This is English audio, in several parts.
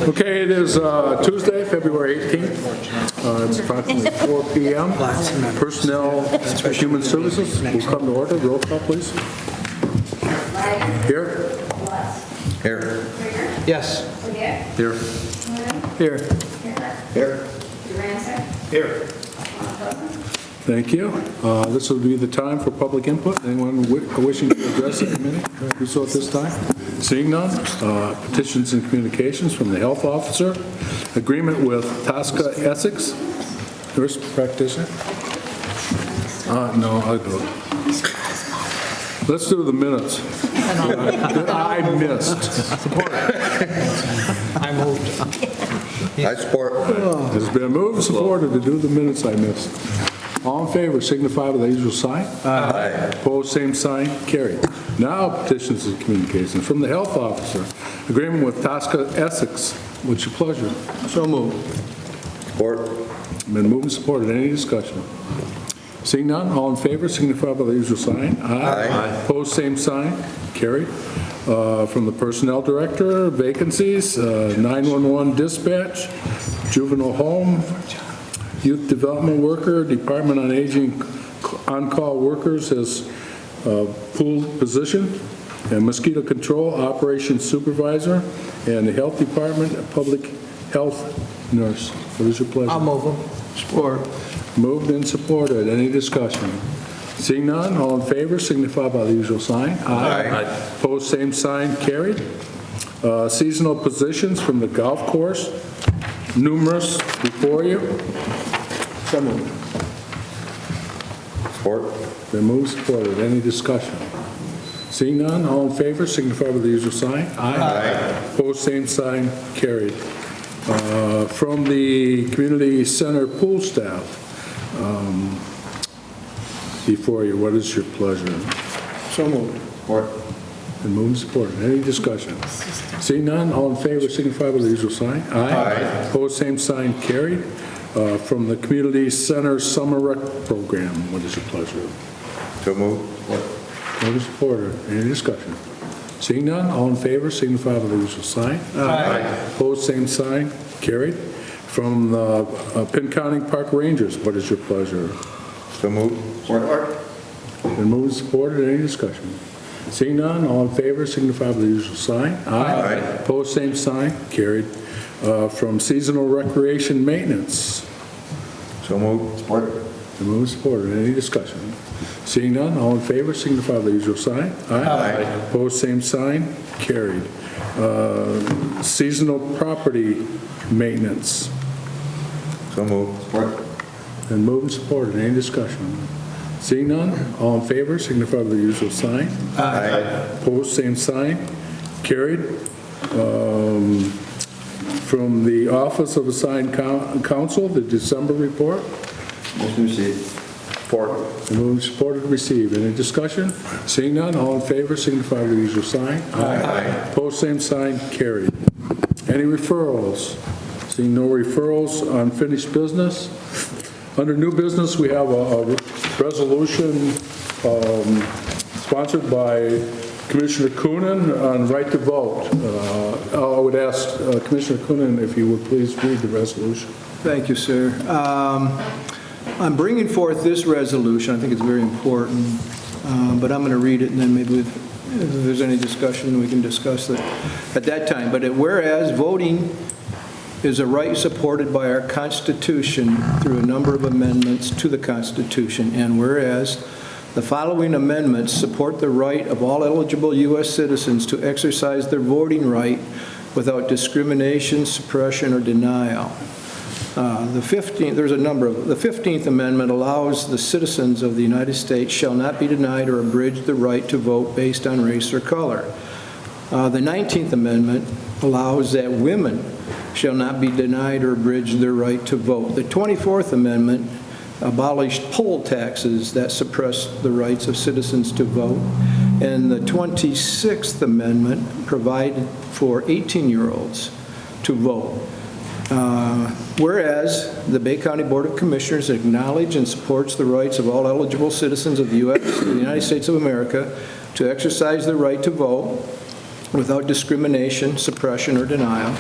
Okay, it is Tuesday, February 18th. It's approximately 4 p.m. Personnel Human Services will come to order. Roll call, please. Here? Here. Yes. Here. Here. Here. Here. Thank you. This will be the time for public input. Anyone wishing to address the committee, do so at this time. Seeing none, petitions and communications from the health officer, agreement with Takesa, Essex, nurse practitioner. No, I'll do it. Let's do the minutes. That I missed. I moved. I support. It's been moved and supported to do the minutes I missed. All in favor signify by the usual sign. Aye. Opposed, same sign, carried. Now petitions and communications from the health officer. Agreement with Takesa, Essex. What's your pleasure? So moved. Support. Been moved and supported. Any discussion? Seeing none, all in favor signify by the usual sign. Aye. Opposed, same sign, carried. From the personnel director, vacancies, 911 dispatch, juvenile home, youth development worker, Department on Aging on-call workers as pooled position, and mosquito control operations supervisor, and the health department public health nurse. What is your pleasure? I'll move them. Support. Moved and supported. Any discussion? Seeing none, all in favor signify by the usual sign. Aye. Opposed, same sign, carried. Seasonal positions from the golf course, numerous before you. So moved. Support. Been moved, supported. Any discussion? Seeing none, all in favor signify by the usual sign. Aye. Opposed, same sign, carried. From the community center pool staff, before you, what is your pleasure? So moved. Support. Been moved and supported. Any discussion? Seeing none, all in favor signify by the usual sign. Aye. Opposed, same sign, carried. From the community center summer rec program, what is your pleasure? So moved. Moved and supported. Any discussion? Seeing none, all in favor signify by the usual sign. Aye. Opposed, same sign, carried. From the Penn County Park Rangers, what is your pleasure? So moved. Support. Been moved and supported. Any discussion? Seeing none, all in favor signify by the usual sign. Aye. Opposed, same sign, carried. From seasonal recreation maintenance, So moved. Support. been moved and supported. Any discussion? Seeing none, all in favor signify by the usual sign. Aye. Opposed, same sign, carried. Seasonal property maintenance, So moved. Support. been moved and supported. Any discussion? Seeing none, all in favor signify by the usual sign. Aye. Opposed, same sign, carried. From the Office of Assigned Counsel, the December report, Motion received. Support. been moved and supported, received. Any discussion? Seeing none, all in favor signify by the usual sign. Aye. Opposed, same sign, carried. Any referrals? Seeing no referrals, unfinished business. Under new business, we have a resolution sponsored by Commissioner Coonan on right to vote. I would ask Commissioner Coonan if you would please read the resolution. Thank you, sir. I'm bringing forth this resolution. I think it's very important, but I'm going to read it, and then maybe if there's any discussion, we can discuss it at that time. But whereas voting is a right supported by our Constitution through a number of amendments to the Constitution, and whereas the following amendments support the right of all eligible U.S. citizens to exercise their voting right without discrimination, suppression, or denial. The 15th Amendment allows the citizens of the United States shall not be denied or abridged the right to vote based on race or color. The 19th Amendment allows that women shall not be denied or abridged their right to vote. The 24th Amendment abolished poll taxes that suppressed the rights of citizens to vote. And the 26th Amendment provided for 18-year-olds to vote. Whereas the Bay County Board of Commissioners acknowledges and supports the rights of all eligible citizens of the United States of America to exercise their right to vote. without discrimination, suppression, or denial.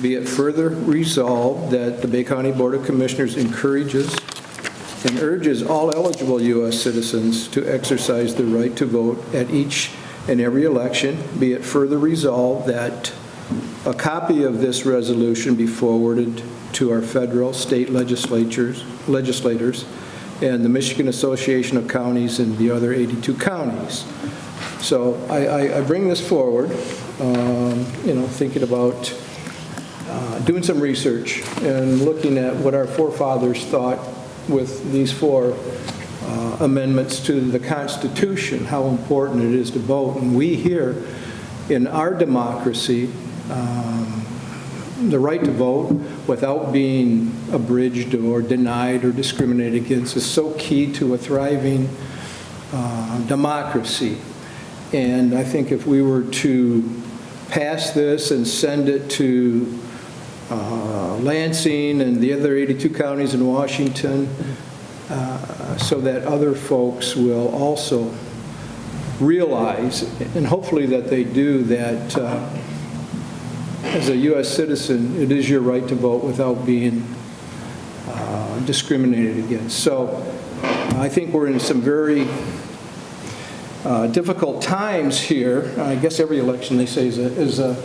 Be it further resolved that the Bay County Board of Commissioners encourages and urges all eligible U.S. citizens to exercise their right to vote at each and every election. Be it further resolved that a copy of this resolution be forwarded to our federal, state legislators, and the Michigan Association of Counties and the other 82 counties. So I bring this forward, thinking about doing some research and looking at what our forefathers thought with these 4 amendments to the Constitution, how important it is to vote. And we here in our democracy, the right to vote without being abridged or denied or discriminated against is so key to a thriving democracy. And I think if we were to pass this and send it to Lansing and the other 82 counties in Washington, so that other folks will also realize, and hopefully that they do, that as a U.S. citizen, it is your right to vote without being discriminated against. So I think we're in some very difficult times here. I guess every election, they say, is the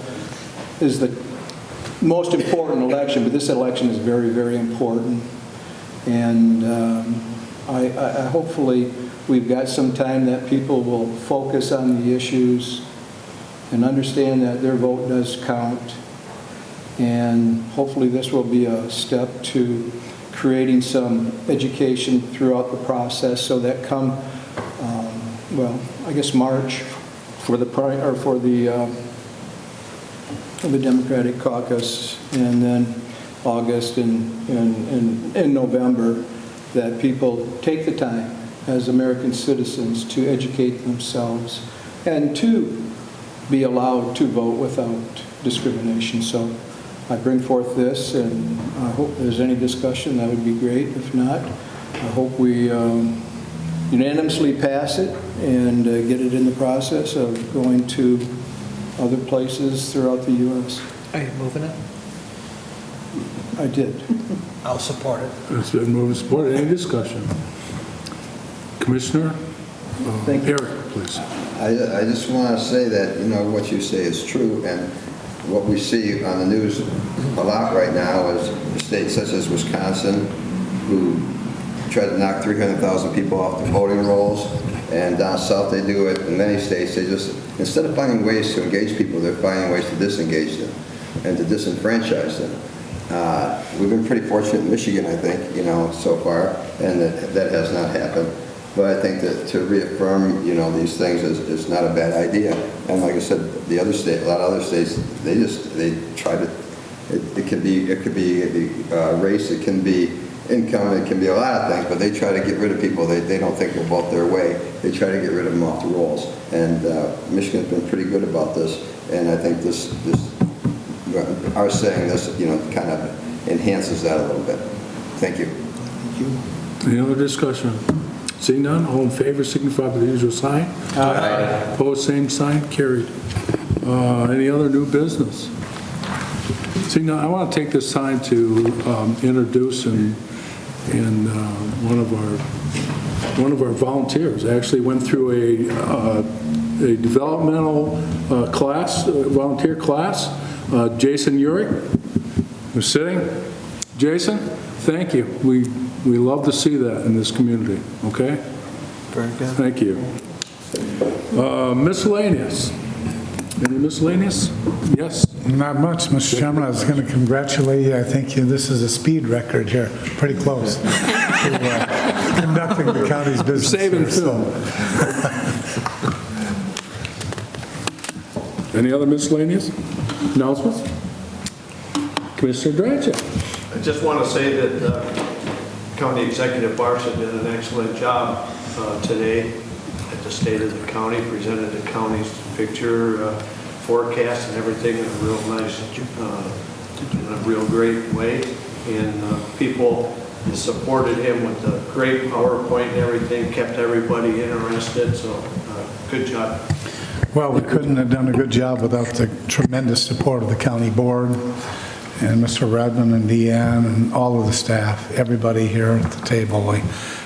most important election, but this election is very, very important. And I hopefully we've got some time that people will focus on the issues and understand that their vote does count. And hopefully this will be a step to creating some education throughout the process so that come, March for the Democratic caucus, and then August and November, that people take the time as American citizens to educate themselves and to be allowed to vote without discrimination. So I bring forth this, and I hope if there's any discussion, that would be great. If not, I hope we unanimously pass it and get it in the process of going to other places throughout the U.S. Are you moving it? I did. I'll support it. It's been moved and supported. Any discussion? Commissioner? Thank you. Eric, please. I just want to say that, what you say is true, and what we see on the news a lot right now is states such as Wisconsin, who try to knock 300,000 people off the voting rolls, and down south they do it. In many states, they just, instead of finding ways to engage people, they're finding ways to disengage them and to disenfranchise them. We've been pretty fortunate in Michigan, I think, so far, and that has not happened. But I think that to reaffirm, these things is not a bad idea. And like I said, a lot of other states, they try to. It could be race, it can be income, it can be a lot of things. But they try to get rid of people they don't think will vote their way. They try to get rid of them off the rolls. And Michigan's been pretty good about this. And I think our saying this, kind of enhances that a little bit. Thank you. Thank you. Any other discussion? Seeing none, all in favor signify by the usual sign. Aye. Opposed, same sign, carried. Any other new business? Seeing none, I want to take this time to introduce one of our volunteers. Actually went through a developmental volunteer class. Jason Urick, who's sitting. Jason, thank you. We love to see that in this community, okay? Very good. Thank you. Miscellaneous. Any miscellaneous? Yes. Not much, Mr. Chairman. I was going to congratulate you. I think this is a speed record here, pretty close to conducting the county's business. Saving here, film. Any other miscellaneous announcements? Commissioner Draggia. I just want to say that County Executive Barson did an excellent job today at the State of the County, presented the county's picture, forecast and everything in a real nice, in a real great way. And people supported him with a great PowerPoint and everything, kept everybody interested, so good job. Well, we couldn't have done a good job without the tremendous support of the county board and Mr. Redmond and Deanne and all of the staff, everybody here at the table.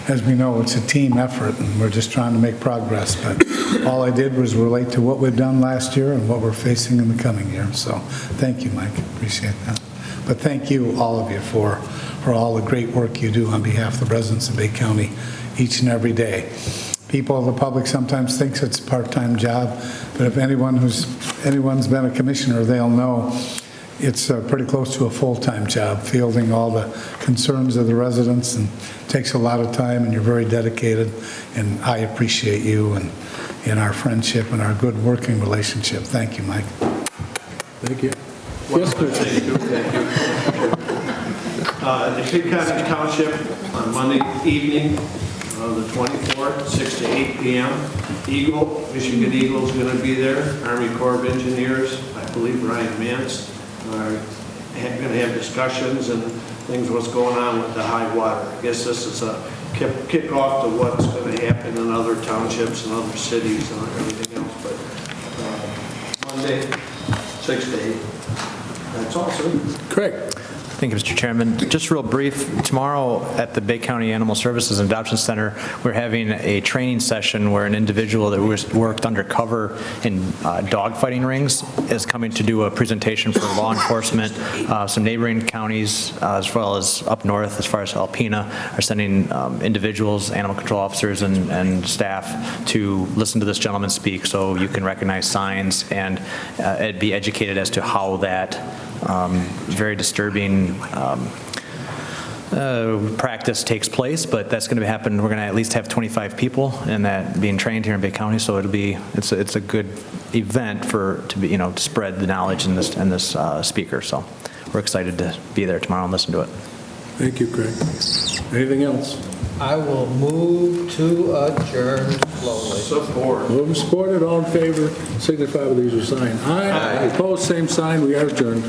As we know, it's a team effort, and we're just trying to make progress. But all I did was relate to what we've done last year and what we're facing in the coming year. So thank you, Mike. Appreciate that. But thank you, all of you, for all the great work you do on behalf of the residents of Bay County each and every day. People, the public sometimes thinks it's a part-time job, but if anyone's been a commissioner, they'll know it's pretty close to a full-time job, fielding all the concerns of the residents, and takes a lot of time, and you're very dedicated, and I appreciate you and our friendship and our good working relationship. Thank you, Mike. Thank you. One Yes, other Chris. thing, too, thank you. The Coonan Township on Monday evening, the 24th, 6 to 8 p.m. Eagle, Michigan Eagle is going to be there. Army Corps of Engineers, I believe Ryan Mance, are going to have discussions and things, what's going on with the high water. I guess this is a kickoff to what's going to happen in other townships and other cities and everything else. But Monday, 6 to 8. That's all, sir. Craig. Thank you, Mr. Chairman. Just real brief, tomorrow at the Bay County Animal Services and Adoption Center, we're having a training session where an individual that worked undercover in dogfighting rings is coming to do a presentation for law enforcement. Some neighboring counties, as well as up north, as far as Alpena, are sending individuals, animal control officers, and staff to listen to this gentleman speak, so you can recognize signs and be educated as to how that very disturbing practice takes place, but that's going to happen. We're going to at least have 25 people in that being trained here in Bay County, so it's a good event to spread the knowledge in this speaker. So we're excited to be there tomorrow and listen to it. Thank you, Craig. Anything else? I will move to adjourn slowly. Support. Moved and supported, all in favor, signify with the usual sign. Aye. Opposed, same sign, we are adjourned.